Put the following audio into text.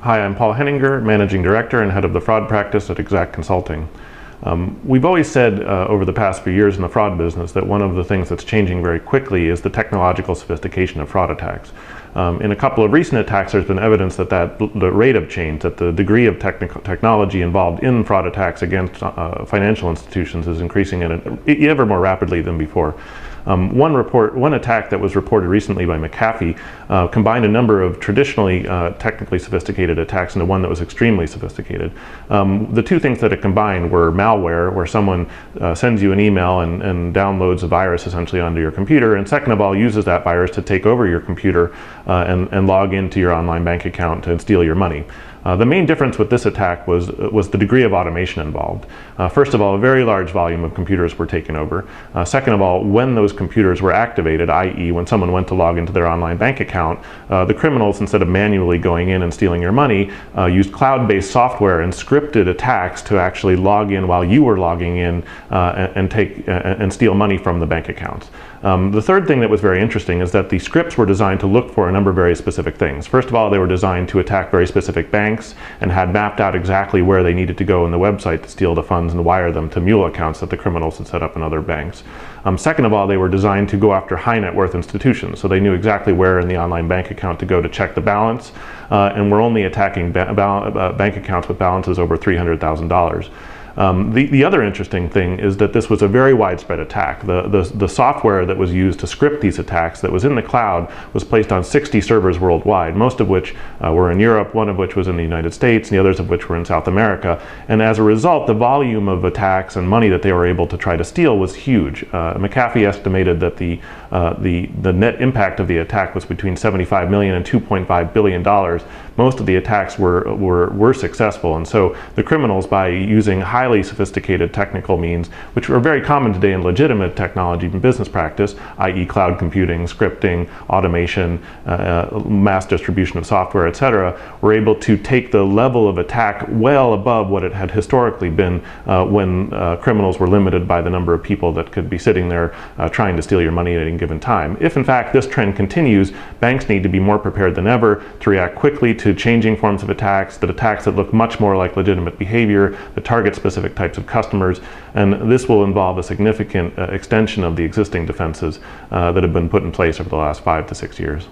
Hi, I'm Paul Henninger, Managing Director and Head of the Fraud Practice at Exact Consulting. We've always said over the past few years in the fraud business that one of the things that's changing very quickly is the technological sophistication of fraud attacks. In a couple of recent attacks, there's been evidence that the rate of change, that the degree of technology involved in fraud attacks against financial institutions is increasing ever more rapidly than before. One attack that was reported recently by McAfee combined a number of traditionally technically sophisticated attacks into one that was extremely sophisticated. The two things that it combined were malware, where someone sends you an email and downloads a virus essentially onto your computer, and second of all, uses that virus to take over your computer and log into your online bank account and steal your money. The main difference with this attack was the degree of automation involved. First of all, a very large volume of computers were taken over. Second of all, when those computers were activated, i.e. when someone went to log into their online bank account, the criminals, instead of manually going in and stealing your money, used cloud-based software and scripted attacks to actually log in while you were logging in and steal money from the bank accounts. The third thing that was very interesting is that the scripts were designed to look for a number of very specific things. First of all, they were designed to attack very specific banks and had mapped out exactly where they needed to go in the website to steal the funds and wire them to mule accounts that the criminals had set up in other banks. Second of all, they were designed to go after high net worth institutions, so they knew exactly where in the online bank account to go to check the balance, and were only attacking bank accounts with balances over $300,000. The other interesting thing is that this was a very widespread attack. The software that was used to script these attacks that was in the cloud was placed on 60 servers worldwide, most of which were in Europe, one of which was in the United States, and the others of which were in South America. And as a result, the volume of attacks and money that they were able to try to steal was huge. McAfee estimated that the net impact of the attack was between $75 million and $2.5 billion. Most of the attacks were successful, and so the criminals, by using highly sophisticated technical means, which are very common today in legitimate technology and business practice, i.e. cloud computing, scripting, automation, mass distribution of software, etc., were able to take the level of attack well above what it had historically been when criminals were limited by the number of people that could be sitting there trying to steal your money at any given time. If in fact this trend continues, banks need to be more prepared than ever to react quickly to changing forms of attacks that look much more like legitimate behavior, that target specific types of customers, and this will involve a significant extension of the existing defenses that have been put in place over the last 5 to 6 years.